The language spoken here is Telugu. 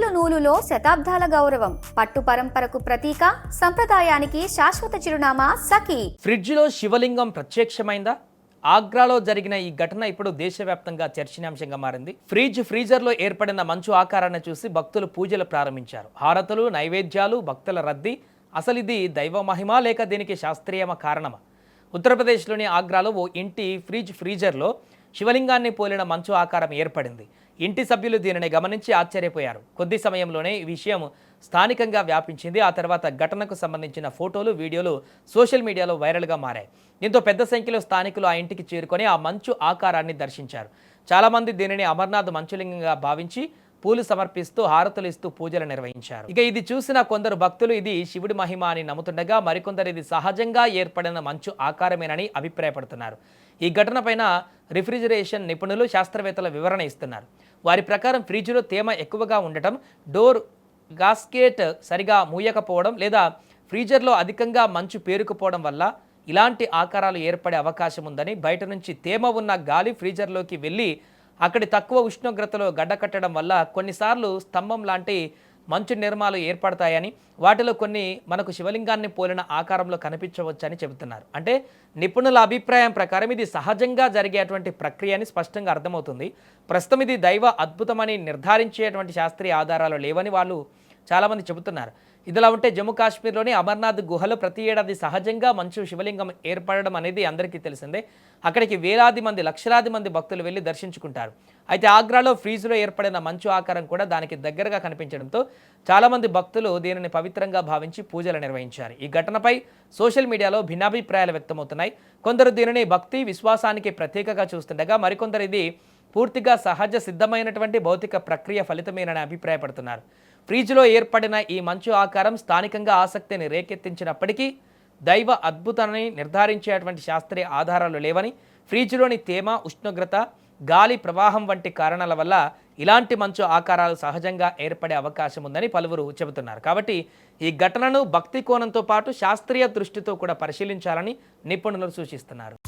నూలు నూలులో శతాబ్దాల గౌరవం, పట్టు పరంపరకు ప్రతీక, సంప్రదాయానికి శాశ్వత చిరునామా సఖీ. ఫ్రిడ్జ్లో శివలింగం ప్రత్యక్షమైందా? ఆగ్రాలో జరిగిన ఈ ఘటన ఇప్పుడు దేశవ్యాప్తంగా చర్చనీయాంశంగా మారింది. ఫ్రీజర్లో ఏర్పడిన మంచు ఆకారాన్ని చూసి భక్తులు పూజలు ప్రారంభించారు. హారతులు, నైవేద్యాలు, భక్తుల రద్దీ. అసలు ఇది దైవ మహిమ లేక దీనికి శాస్త్రీయ కారణమా? ఉత్తరప్రదేశ్లోని ఆగ్రాలో ఓ ఇంటి ఫ్రీజర్లో శివలింగాన్ని పోలిన మంచు ఆకారం ఏర్పడింది. ఇంటి సభ్యులు దీనిని గమనించి ఆశ్చర్యపోయారు. కొద్ది సమయంలోనే ఈ విషయం స్థానికంగా వ్యాపించింది. ఆ తర్వాత ఘటనకు సంబంధించిన ఫోటోలు, వీడియోలు సోషల్ మీడియాలో వైరల్గా మారాయి. దీంతో పెద్ద సంఖ్యలో స్థానికులు ఆ ఇంటికి చేరుకొని ఆ మంచు ఆకారాన్ని దర్శించారు. చాలామంది దీనిని అమర్నాథ్ మంచులింగంగా భావించి పూలు సమర్పిస్తూ, హారతులు ఇస్తూ పూజలు నిర్వహించారు. ఇక ఇది చూసిన కొందరు భక్తులు ఇది శివుడి మహిమ అని నమ్ముతుండగా, మరికొందరు ఇది సహజంగా ఏర్పడిన మంచు ఆకారమేనని అభిప్రాయపడుతున్నారు. ఈ ఘటనపైన రిఫ్రిజిరేషన్ నిపుణులు, శాస్త్రవేత్తల వివరణ ఇస్తున్నారు. వారి ప్రకారం ఫ్రిడ్జ్లో తేమ ఎక్కువగా ఉండటం, డోర్ గాస్కెట్ సరిగా మూయకపోవడం లేదా ఫ్రీజర్లో అధికంగా మంచు పేరుకుపోవడం వల్ల ఇలాంటి ఆకారాలు ఏర్పడే అవకాశం ఉందని, బయట నుంచి తేమ ఉన్న గాలి ఫ్రీజర్లోకి వెళ్ళి అక్కడి తక్కువ ఉష్ణోగ్రతలో గడ్డకట్టడం వల్ల కొన్నిసార్లు స్తంభం లాంటి మంచు నిర్మాలు ఏర్పడతాయని, వాటిలో కొన్ని మనకు శివలింగాన్ని పోలిన ఆకారంలో కనిపించవచ్చని చెబుతున్నారు. అంటే నిపుణుల అభిప్రాయం ప్రకారం ఇది సహజంగా జరిగేటువంటి ప్రక్రియ అని స్పష్టంగా అర్థమవుతుంది. ప్రస్తుతం ఇది దైవ అద్భుతమని నిర్ధారించేటువంటి శాస్త్రీయ ఆధారాలు లేవని వాళ్ళు చాలామంది చెబుతున్నారు. ఇదిలా ఉంటే జమ్మూ కాశ్మీర్లోని అమర్నాథ్ గుహలో ప్రతి ఏడాది సహజంగా మంచు శివలింగం ఏర్పడడం అనేది అందరికీ తెలిసిందే. అక్కడికి వేలాది మంది, లక్షలాది మంది భక్తులు వెళ్ళి దర్శించుకుంటారు. అయితే ఆగ్రాలో ఫ్రీజ్లో ఏర్పడిన మంచు ఆకారం కూడా దానికి దగ్గరగా కనిపించడంతో చాలామంది భక్తులు దీనిని పవిత్రంగా భావించి పూజలు నిర్వహించారు. ఈ ఘటనపై సోషల్ మీడియాలో భిన్నాభిప్రాయాలు వ్యక్తమవుతున్నాయి. కొందరు దీనిని భక్తి, విశ్వాసానికి ప్రత్యేకగా చూస్తుండగా, మరికొందరు ఇది పూర్తిగా సహజ సిద్ధమైనటువంటి భౌతిక ప్రక్రియ ఫలితమేనని అభిప్రాయపడుతున్నారు. ఫ్రిడ్జ్లో ఏర్పడిన ఈ మంచు ఆకారం స్థానికంగా ఆసక్తిని రేకెత్తించినప్పటికీ దైవ అద్భుతాన్ని నిర్ధారించేటువంటి శాస్త్రీయ ఆధారాలు లేవని, ఫ్రిడ్జ్లోని తేమ, ఉష్ణోగ్రత, గాలి ప్రవాహం వంటి కారణాల వల్ల ఇలాంటి మంచు ఆకారాలు సహజంగా ఏర్పడే అవకాశం ఉందని పలువురు చెబుతున్నారు. కాబట్టి ఈ ఘటనను భక్తి కోణంతో పాటు శాస్త్రీయ దృష్టితో కూడా పరిశీలించాలని నిపుణులు సూచిస్తున్నారు.